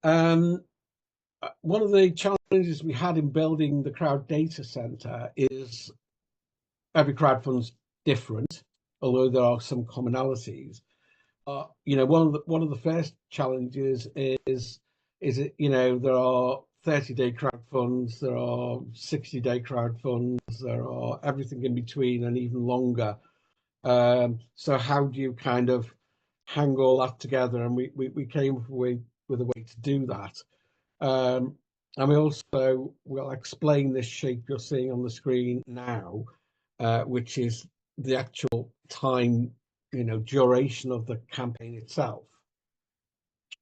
One of the challenges we had in building the crowd data center is every crowdfund's different, although there are some commonalities. One of the first challenges is it, there are 30-day crowdfunds, there are 60-day crowdfunds, there are everything in between and even longer. So how do you kind of hang all that together? And we came up with a way to do that. And we also will explain this shape you're seeing on the screen now, which is the actual time, duration of the campaign itself.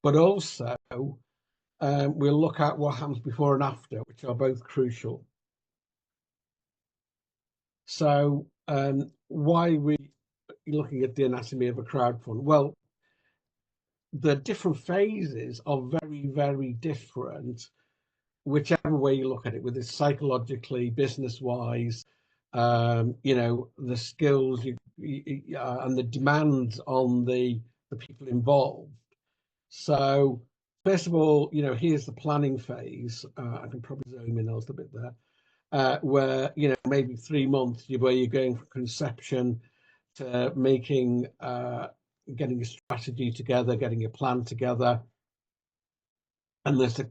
But also, we'll look at what happens before and after, which are both crucial. So, why are we looking at the anatomy of a crowdfund? Well, the different phases are very, very different, whichever way you look at it, whether it's psychologically, business-wise, the skills and the demands on the people involved. So first of all, here's the planning phase. I can probably zoom in a little bit there, where maybe 3 months where you're going from conception to making, getting a strategy together, getting a plan together, and there's the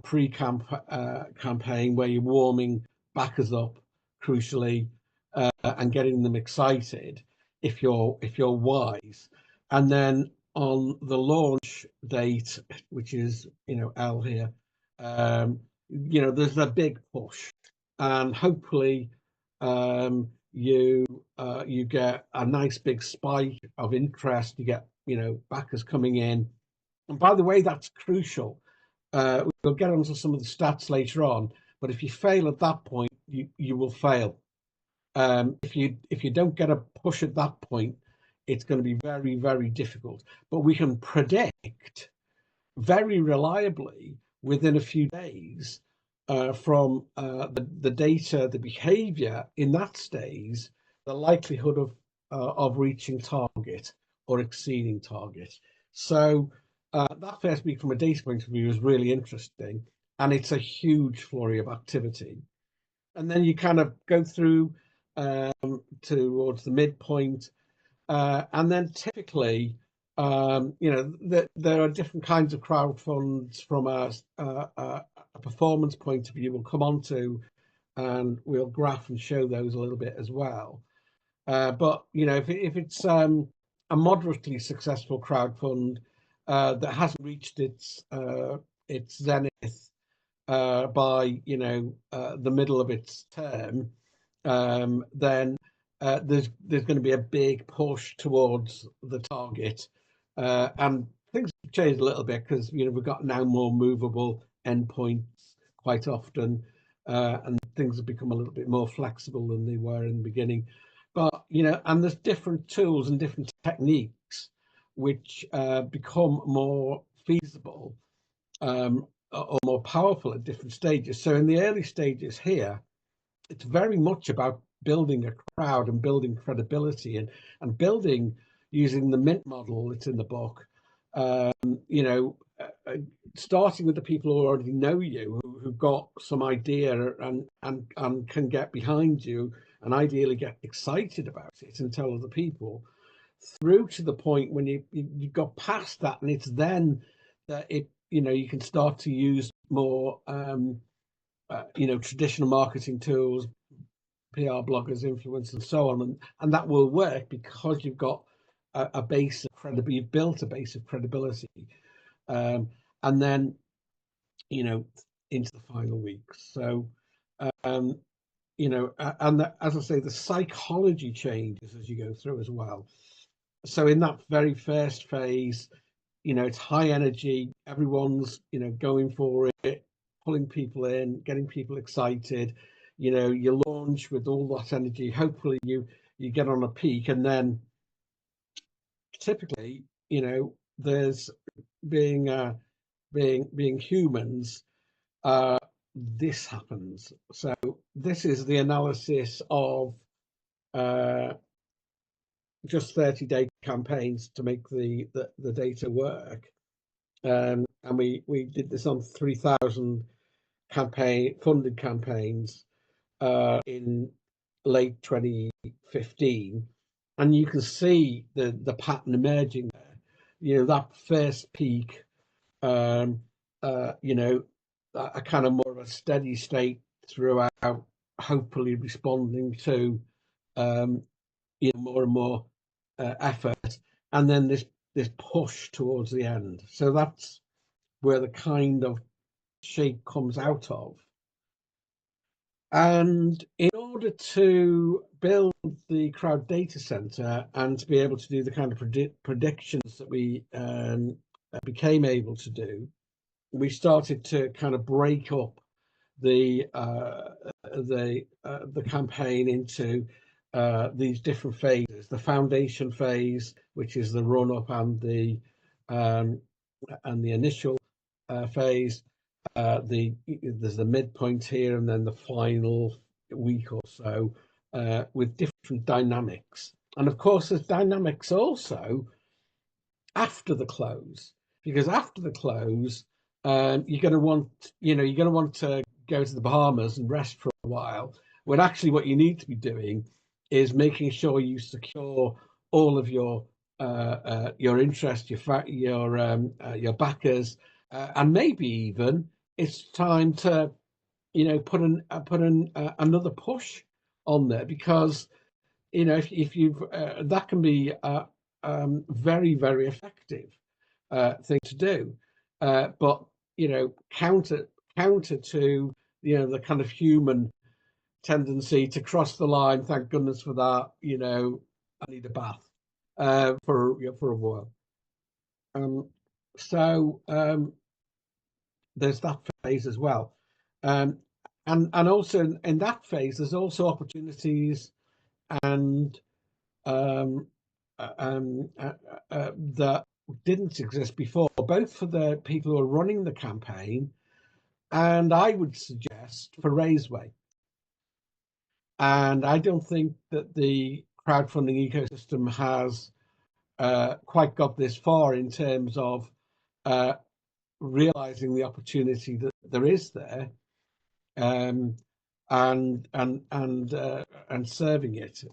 pre-campaign where you're warming backers up, crucially, and getting them excited if you're wise. And then on the launch date, which is L here, there's a big push, and hopefully you get a nice big spike of interest. You get backers coming in. And by the way, that's crucial. We'll get onto some of the stats later on, but if you fail at that point, you will fail. If you don't get a push at that point, it's going to be very, very difficult. But we can predict very reliably within a few days from the data, the behavior in that stage, the likelihood of reaching target or exceeding target. So that first week from a data point of view is really interesting, and it's a huge flurry of activity. And then you kind of go through towards the midpoint, and then typically, there are different kinds of crowdfunds from a performance point of view. We'll come on to, and we'll graph and show those a little bit as well. But if it's a moderately successful crowdfund that hasn't reached its zenith by the middle of its term, then there's going to be a big push towards the target, and things have changed a little bit because we've got now more movable endpoints quite often, and things have become a little bit more flexible than they were in the beginning. But and there's different tools and different techniques which become more feasible or more powerful at different stages. So in the early stages here, it's very much about building a crowd and building credibility and building using the Mint model that's in the book. Starting with the people who already know you, who've got some idea and can get behind you and ideally get excited about it and tell other people, through to the point when you got past that, and it's then that you can start to use more traditional marketing tools, PR bloggers, influencers, and so on, and that will work because you've got a base of credibility. You've built a base of credibility, and then into the final weeks. So and as I say, the psychology changes as you go through as well. So in that very first phase, it's high energy. Everyone's going for it, pulling people in, getting people excited. You launch with all that energy. Hopefully you get on a peak, and then typically there's being humans, this happens. So this is the analysis of just 30-day campaigns to make the data work. and we did this on 3,000 funded campaigns in late 2015, and you can see the pattern emerging there. That first peak, um, you know, a kind of more of a steady state throughout, hopefully responding to um, more and more effort, and then this push towards the end. So that's where the kind of shape comes out of. And in order to build the crowd data center and to be able to do the kind of predictions that we became able to do, we started to kind of break up the campaign into these different phases. The foundation phase, which is the run up um, and the initial phase. There's the midpoint here, and then the final week or so with different dynamics. And of course, there's dynamics also after the close, because after the close, you're going to want to go to the Bahamas and rest for a while. When actually, what you need to be doing is making sure you secure all of your interest, your backers, and maybe even it's time to put in another push on there, because if you've that can be very, very effective thing to do, but counter to the kind of human tendency to cross the line. Thank goodness for that. I need a bath for a while. So there's that phase as well, and also in that phase there's also opportunities and that didn't exist before, both for the people who are running the campaign and I would suggest for Raiseway. And I don't think that the crowdfunding ecosystem has quite got this far in terms of realizing the opportunity that there is there, and serving it,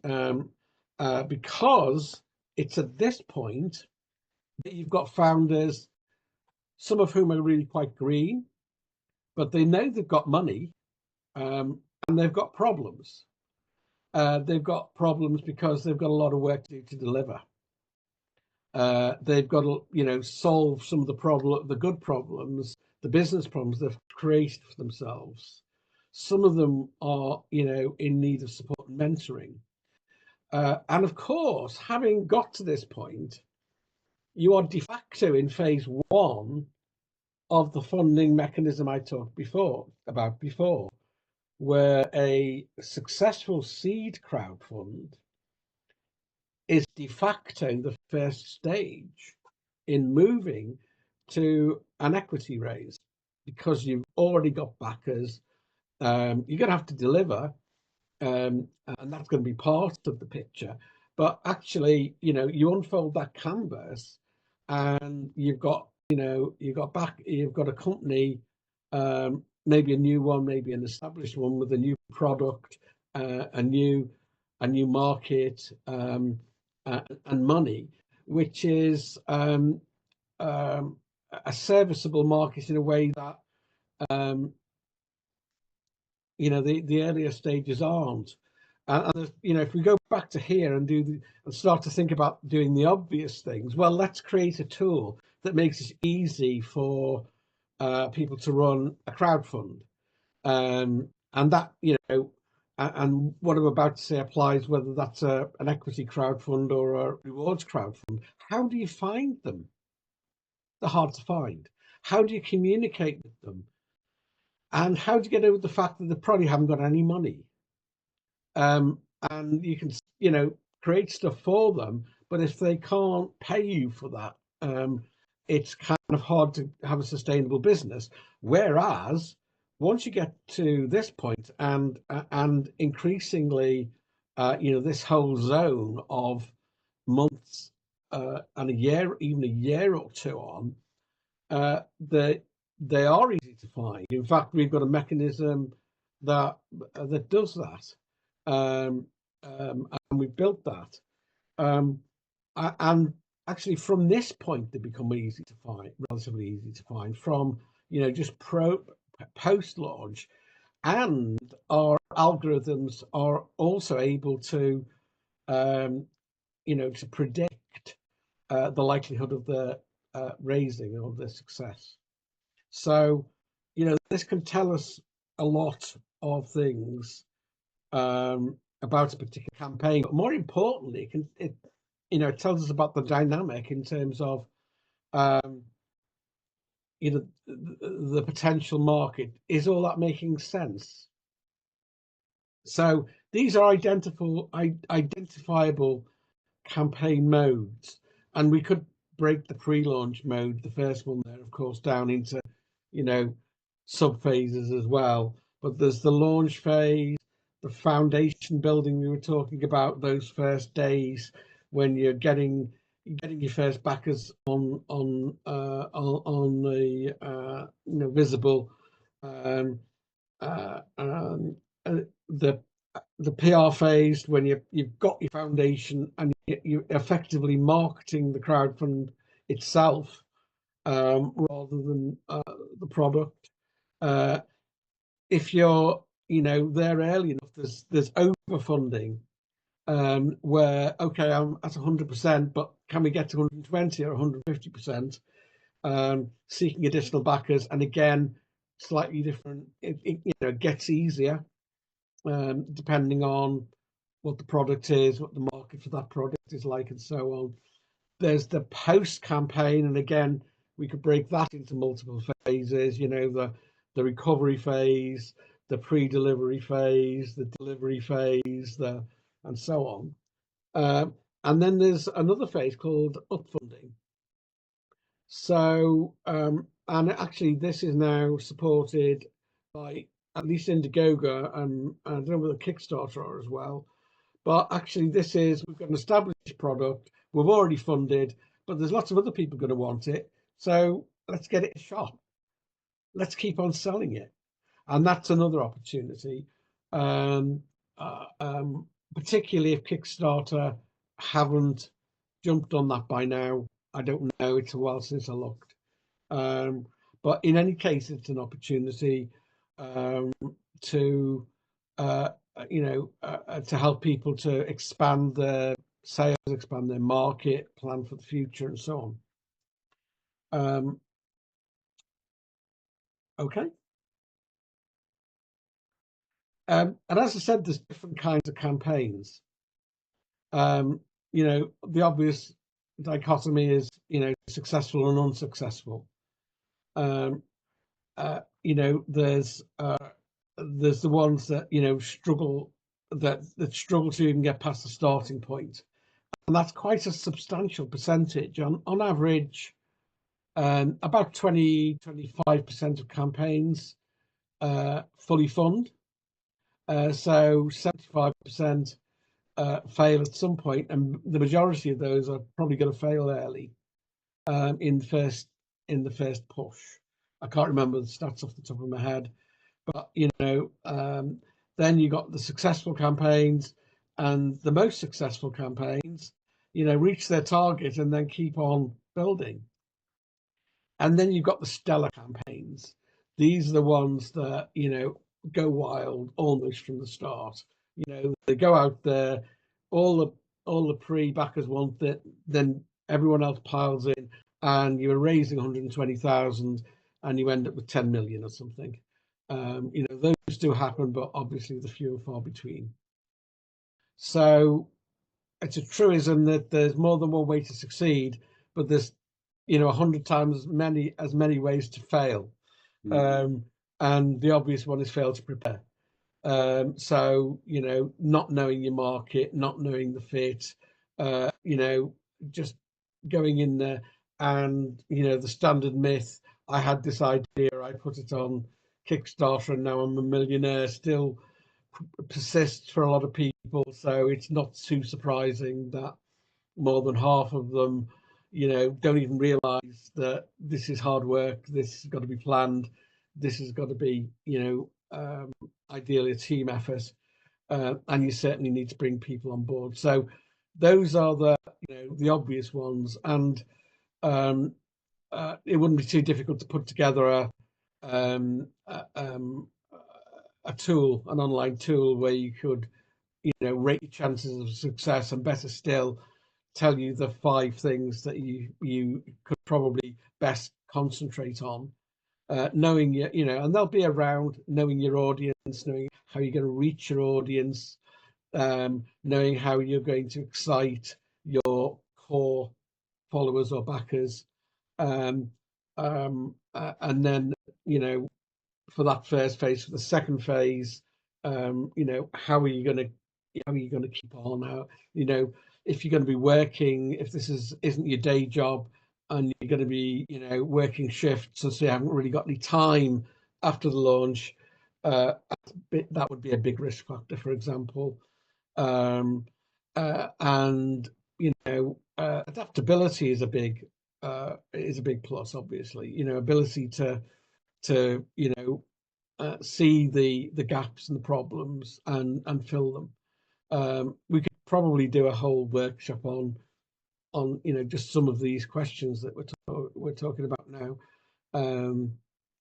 because it's at this point that you've got founders, some of whom are really quite green, but they know they've got money, and they've got problems. They've got problems because they've got a lot of work to do to deliver. They've got to, solve some of the good problems, the business problems they've created for themselves. Some of them are, in need of support and mentoring. And of course, having got to this point, you are de facto in phase one of the funding mechanism I talked about before, where a successful seed crowdfund is de facto the first stage in moving to an equity raise, because you've already got backers. You're going to have to deliver, and that's going to be part of the picture. But actually, you unfold that canvas, and you've got a company, maybe a new one, maybe an established one with a new product, a new market, and money, which is a serviceable market in a way that the earlier stages aren't. And if we go back to here and start to think about doing the obvious things, well, let's create a tool that makes it easy for people to run a crowdfund, and that and what I'm about to say applies whether that's an equity crowdfund or a rewards crowdfund. How do you find them? They're hard to find. How do you communicate with them? And how do you get over the fact that they probably haven't got any money? And you can, create stuff for them, but if they can't pay you for that, it's kind of hard to have a sustainable business. Whereas once you get to this point, and increasingly, this whole zone of months and a year, even a year or two on, they are easy to find. In fact, we've got a mechanism that does that, and we've built that. Um, and actually, from this point, they become easy to find, relatively easy to find. From just post launch, and our algorithms are also able to to predict the likelihood of the raising or the success. So, this can tell us a lot of things about a particular campaign, but more importantly, it tells us about the dynamic in terms of the potential market. Is all that making sense? So these are identifiable campaign modes, and we could break the pre-launch mode, the first one there, of course, down into sub phases as well. But there's the launch phase, the foundation building we were talking about, those first days when you're getting your first backers on the visible, the PR phase when you've got your foundation and you're effectively marketing the crowdfund itself rather than the product. If you're there early enough, there's overfunding where okay, I'm at 100%, but can we get to 120 or 150%? Seeking additional backers, and again, slightly different. It gets easier depending on what the product is, what the market for that product is like, and so on. There's the post campaign, and again, we could break that into multiple phases. The recovery phase, the pre-delivery phase, the delivery phase, and so on. And then there's another phase called upfunding. So, and actually, this is now supported by at least Indiegogo, and I don't know whether Kickstarter are as well. But actually, we've got an established product, we've already funded, but there's lots of other people going to want it. So let's get it a shot. Let's keep on selling it. And that's another opportunity, particularly if Kickstarter haven't jumped on that by now. I don't know. It's a while since I looked. But in any case, it's an opportunity to to help people to expand their sales, expand their market, plan for the future, and so on. Okay. And as I said, there's different kinds of campaigns. The obvious dichotomy is, successful and unsuccessful. There's the ones that struggle struggle to even get past the starting point, and that's quite a substantial percentage. On average, about 25% of campaigns fully fund. So 75% fail at some point, and the majority of those are probably going to fail early in the first push. I can't remember the stats off the top of my head, but then you got the successful campaigns, and the most successful campaigns, reach their target and then keep on building. And then you've got the stellar campaigns. These are the ones that go wild almost from the start. They go out there, all the pre-backers want it, then everyone else piles in, and you're raising 120,000, and you end up with 10 million or something. Those do happen, but obviously the few and far between. So it's a truism that there's more than one way to succeed, but there's 100 times as many ways to fail. And the obvious one is fail to prepare. So not knowing your market, not knowing the fit, just going in there, and the standard myth. I had this idea, I put it on Kickstarter, and now I'm a millionaire. Still persists for a lot of people, so it's not too surprising that more than half of them, don't even realize that this is hard work. This has got to be planned. This has got to be, ideally a team effort. And you certainly need to bring people on board. So those are the obvious ones. And it wouldn't be too difficult to put together a tool, an online tool where you could, rate your chances of success, and better still, tell you the 5 things that you could probably best concentrate on. Knowing and they'll be around knowing your audience, knowing how you're going to reach your audience, knowing how you're going to excite your core followers or backers, and then for that first phase. For the second phase, how are you going to keep on? How, if you're going to be working, if this isn't your day job, and you're going to be working shifts, and so you haven't really got any time after the launch, that would be a big risk factor, for example. And adaptability is a big plus, obviously. Ability to see the gaps and the problems and fill them. We could probably do a whole workshop on just some of these questions that we're talking about now,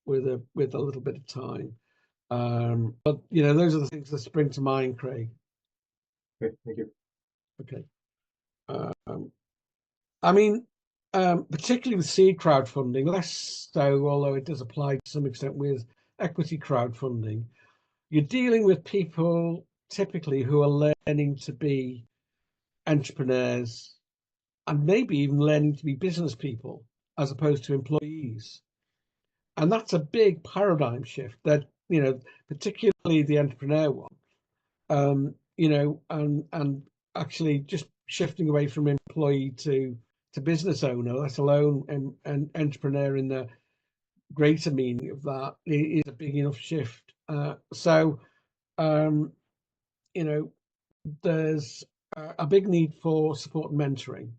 with a little bit of time. But those are the things that spring to mind, Craig. Okay, thank you. Okay. I mean, particularly with seed crowdfunding, less so, although it does apply to some extent with equity crowdfunding. You're dealing with people typically who are learning to be entrepreneurs, and maybe even learning to be business people as opposed to employees. And that's a big paradigm shift, that particularly the entrepreneur one, and actually just shifting away from employee to business owner, let alone an entrepreneur in the greater meaning of that, is a big enough shift. So there's a big need for support and mentoring.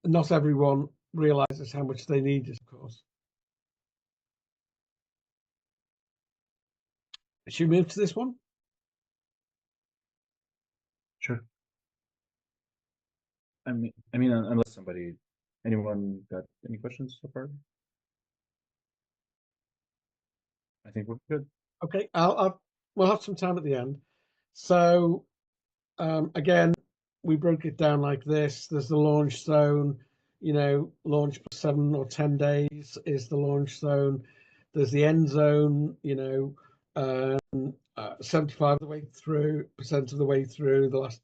Not everyone realizes how much they need it, of course. Should we move to this one? Sure. I mean, unless anyone got any questions so far? I think we're good. Okay, we'll have some time at the end. So again, we broke it down like this. There's the launch zone. Launch for 7 or 10 days is the launch zone. There's the end zone. 75% of the way through the last,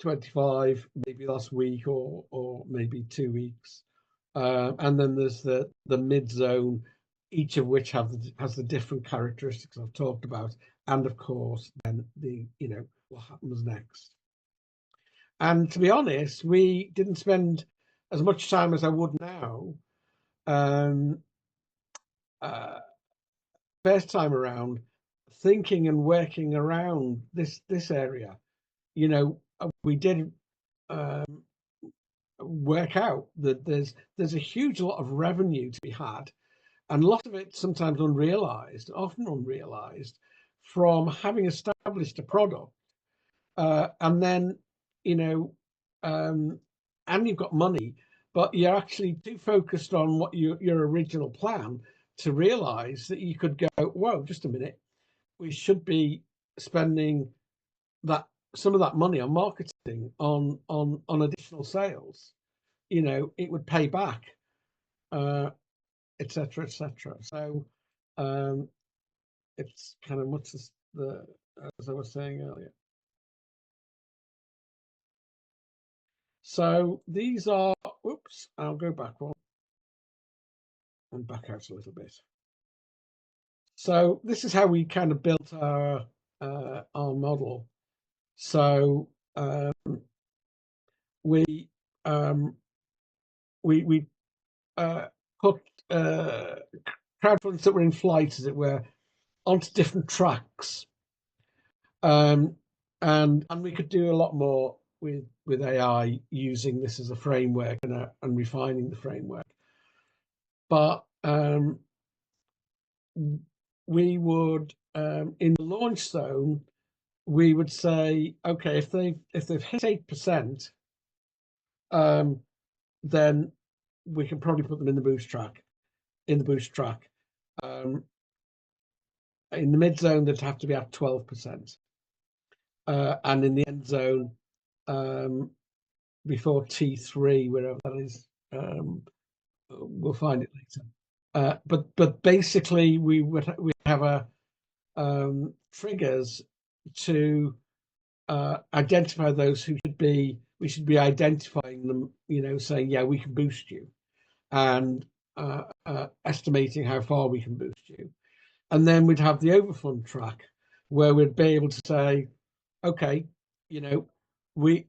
25, maybe last week or maybe 2 weeks. And then there's the mid zone, each of which has the different characteristics I've talked about, and of course then what happens next. And to be honest, we didn't spend as much time as I would now. First time around, thinking and working around this area. We did work out that there's a huge lot of revenue to be had, and a lot of it sometimes often unrealized, from having established a product, and then and you've got money, but you're actually too focused on what your original plan to realize that you could go, whoa, just a minute, we should be spending some of that money on marketing, on additional sales. It would pay back, etc., etc. So it's kind of much as I was saying earlier. So these are, oops, I'll go back one and back out a little bit. So this is how we kind of built our model. So we put crowdfunds that were in flight, as it were, onto different tracks, and we could do a lot more with with AI using this as a framework and refining the framework. But we would in the launch zone, we would say, okay, if they've hit 8%, then we can probably put them in the boost track. In the mid zone, they'd have to be at 12%, and in the end zone, before T3, wherever that is, we'll find it later. But basically, we have a triggers to identify those who should be. We should be identifying them, saying, yeah, we can boost you, and estimating how far we can boost you. And then we'd have the overfund track, where we'd be able to say, okay, we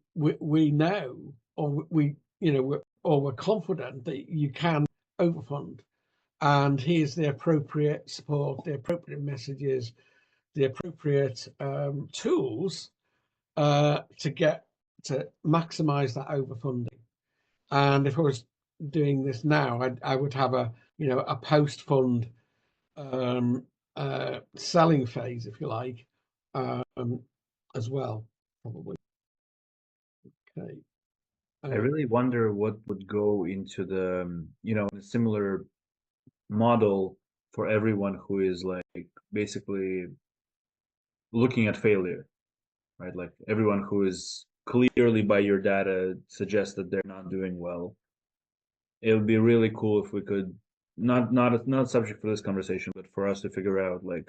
know, or we're confident that you can overfund, and here's the appropriate support, the appropriate messages, the appropriate tools to maximize that overfunding. And if I was doing this now, I would have a post fund selling phase, if you like, as well, probably. Okay. I really wonder what would go into the, a similar model for everyone who is like basically looking at failure, right? Like everyone who is clearly by your data suggests that they're not doing well. It would be really cool if we could not subject for this conversation, but for us to figure out like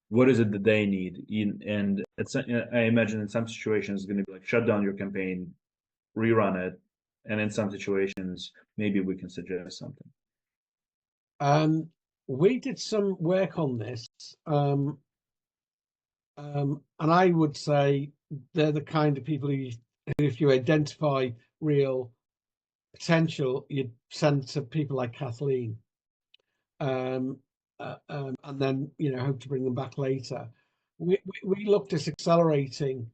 what is it that they need. And I imagine in some situations it's going to be like shut down your campaign, rerun it, and in some situations maybe we can suggest something. We did some work on this, and I would say they're the kind of people who, if you identify real potential, you'd send to people like Kathleen, and then hope to bring them back later. We looked at accelerating,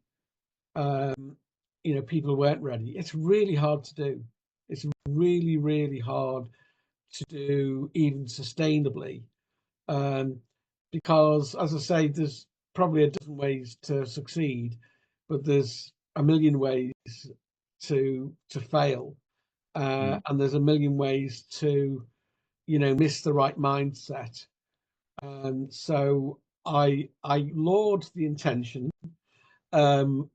people who weren't ready. It's really hard to do. It's really, really hard to do, even sustainably, because, as I say, there's probably a dozen ways to succeed, but there's a million ways to fail, and there's a million ways to miss the right mindset. So I laud the intention, and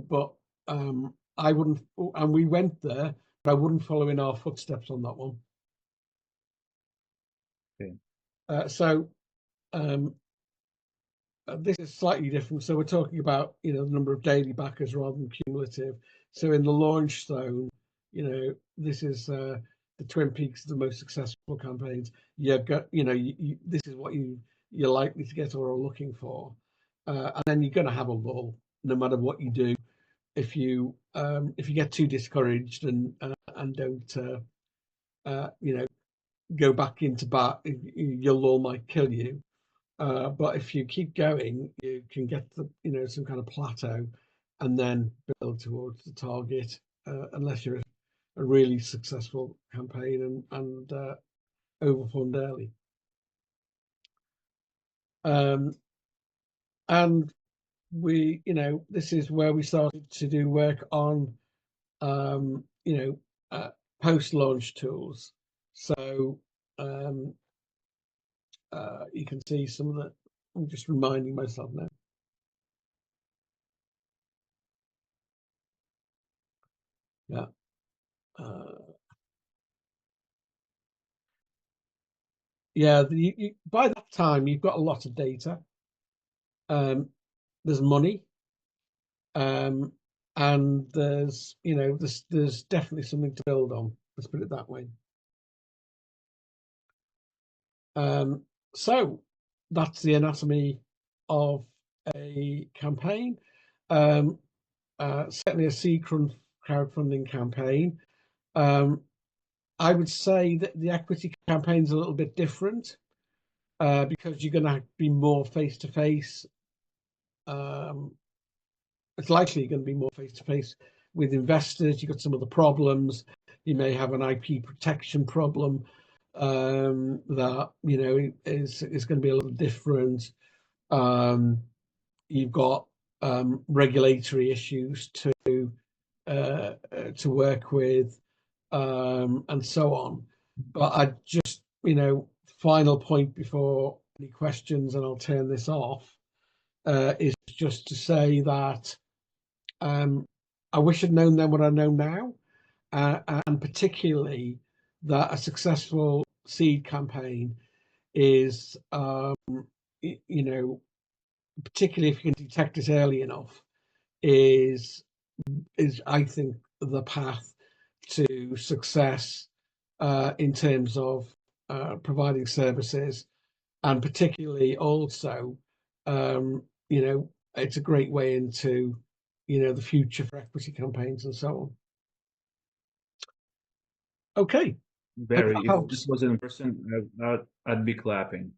but I wouldn't, and we went there, but I wouldn't follow in our footsteps on that one. Okay. So this is slightly different. So we're talking about the number of daily backers rather than cumulative. So in the launch zone, this is the Twin Peaks of the most successful campaigns. You've got, this is what you're likely to get or are looking for, and then you're going to have a lull no matter what you do. If you get too discouraged and don't go back into bat, your lull might kill you. But if you keep going, you can get some kind of plateau, and then build towards the target. Unless you're a really successful campaign and overfund early. And we, this is where we started to do work on, post-launch tools. So you can see some of that. I'm just reminding myself now. Yeah. Yeah, by that time you've got a lot of data. There's money, and there's there's definitely something to build on. Let's put it that way. So that's the anatomy of a campaign. Certainly a seed crowdfunding campaign. I would say that the equity campaign is a little bit different, because you're going to be more face to face. It's likely you're going to be more face to face with investors, you've got some of the problems. You may have an IP protection problem that is going to be a little different. You've got regulatory issues to work with, and so on. But I just, final point before any questions, and I'll turn this off, is just to say that I wish I'd known then what I know now, and particularly that a successful seed campaign is, particularly if you can detect it early enough, is I think the path to success in terms of providing services, and particularly also, it's a great way into the future for equity campaigns and so on. Okay, hope Very. that If this helps. was in person, I'd be clapping.